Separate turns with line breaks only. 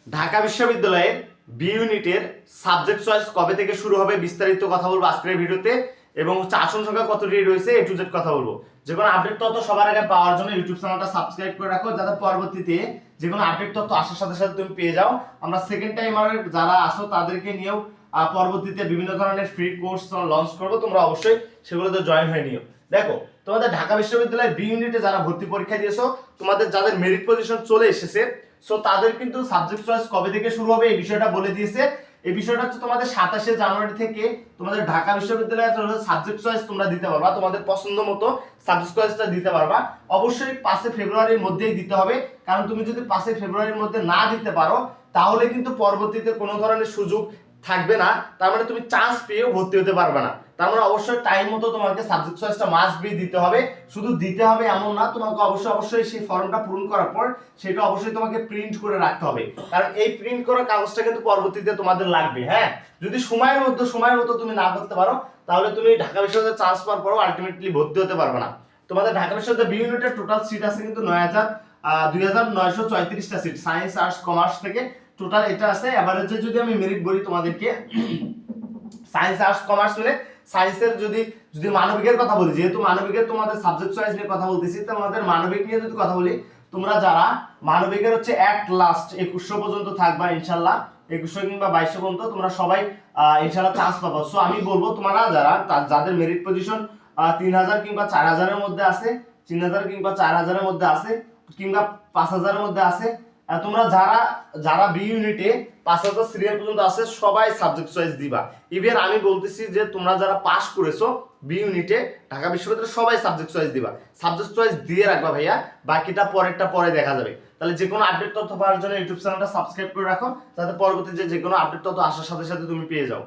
ঢাকা বিশ্ববিদ্যালয়ের বি ইউনিটের subject choice কবে থেকে শুরু হবে বিস্তারিত কথা বলবো আজকের ভিডিওতে, এবং আসন সংখ্যা কতটি রয়েছে এ টু জেড কথা বলবো। যে কোনো আপডেট তথ্য সবার আগে পাওয়ার জন্য ইউটিউব চ্যানেলটা সাবস্ক্রাইব করে রাখো, যাতে পরবর্তীতে যে কোনো আপডেট তথ্য আসার সাথে সাথে তুমি পেয়ে যাও। আমরা সেকেন্ড টাইমার যারা আসো তাদেরকে নিয়েও পরবর্তীতে বিভিন্ন ধরনের ফ্রি কোর্স লঞ্চ করবো, তোমরা অবশ্যই সেগুলোতে জয়েন হয়ে নিও। দেখো, তোমাদের ঢাকা বিশ্ববিদ্যালয়ের বি ইউনিটে যারা ভর্তি পরীক্ষা দিয়েছো, তোমাদের যাদের মেরিট পজিশন চলে এসেছে, সো তাদের কিন্তু সাবজেক্ট চয়েস কবে থেকে শুরু হবে এই বিষয়টা বলে দিয়েছে। এই বিষয়টা হচ্ছে তোমাদের 27শে জানুয়ারি থেকে তোমাদের ঢাকা বিশ্ববিদ্যালয়ের সাবজেক্ট চয়েস তোমরা দিতে পারবা, তোমাদের পছন্দ মতো সাবজেক্ট চয়েসটা দিতে পারবা। অবশ্যই 5 ফেব্রুয়ারির মধ্যেই দিতে হবে, কারণ তুমি যদি 5 ফেব্রুয়ারির মধ্যে না দিতে পারো তাহলে কিন্তু পরবর্তীতে কোনো ধরনের সুযোগ থাকবে না, তার মানে তুমি চান্স পেয়েও ভর্তি হতে পারবে না। তার মানে অবশ্যই টাইম মতো তোমাকে সাবজেক্ট চয়েসটা মাস্ট বি দিতে হবে। শুধু দিতে হবে এমন না, তোমাকে অবশ্যই সেই ফর্মটা পূরণ করার পর সেটা অবশ্যই তোমাকে প্রিন্ট করে রাখতে হবে, কারণ এই প্রিন্ট করা কাগজটা কিন্তু পরবর্তীতে তোমাদের লাগবে। হ্যাঁ, যদি সময়ের মতো তুমি না করতে পারো তাহলে তুমি ঢাকা বিশ্ববিদ্যালয়ে চান্স পাওয়ার পরও আলটিমেটলি ভর্তি হতে পারবে না। তোমাদের ঢাকা বিশ্ববিদ্যালয় বি ইউনিটের টোটাল সিট আছে কিন্তু 2934টা সিট, সায়েন্স আর্টস কমার্স থেকে টোটাল এটা আছে। এভারেজে যদি আমি মেরিট বলি তোমাদেরকে, সায়েন্স আর্টস কমার্স মিলে সায়েন্সের যদি যদি মানবিকের কথা বলি, যেহেতু মানবিকের তোমাদের সাবজেক্ট চয়েস নিয়ে কথা বলতেছি, তোমাদের মানবিক নিয়ে যদি কথা বলি, তোমরা যারা মানবিকের হচ্ছে এট লাস্ট 2100 পর্যন্ত থাকবা ইনশাআল্লাহ, 2100 কিংবা 2200 পর্যন্ত তোমরা সবাই ইনশাআল্লাহ চান্স পাবো। সো আমি বলবো তোমরা যাদের মেরিট পজিশন 3000 কিংবা 4000 এর মধ্যে আছে, 3000 কিংবা 4000 এর মধ্যে আছে, কিংবা 5000 এর মধ্যে আছে, তোমরা যারা যারা বি ইউনিটে 5000 সিরিয়াল পর্যন্ত আছে সবাই সাবজেক্ট চয়েস দিবা। ইভেন আমি বলতেছি যে তোমরা যারা পাস করেছো বি ইউনিটে ঢাকা বিশ্ববিদ্যালয়ে সবাই সাবজেক্ট চয়েস দিবা, সাবজেক্ট চয়েস দিয়ে রাখবা ভাইয়া, বাকিটা পরে দেখা যাবে। তাহলে যে কোনো আপডেট তথ্য পাওয়ার জন্য ইউটিউব চ্যানেলটা সাবস্ক্রাইব করে রাখো, যাতে পরবর্তীতে যে কোনো আপডেট তথ্য আসার সাথে সাথে তুমি পেয়ে যাও।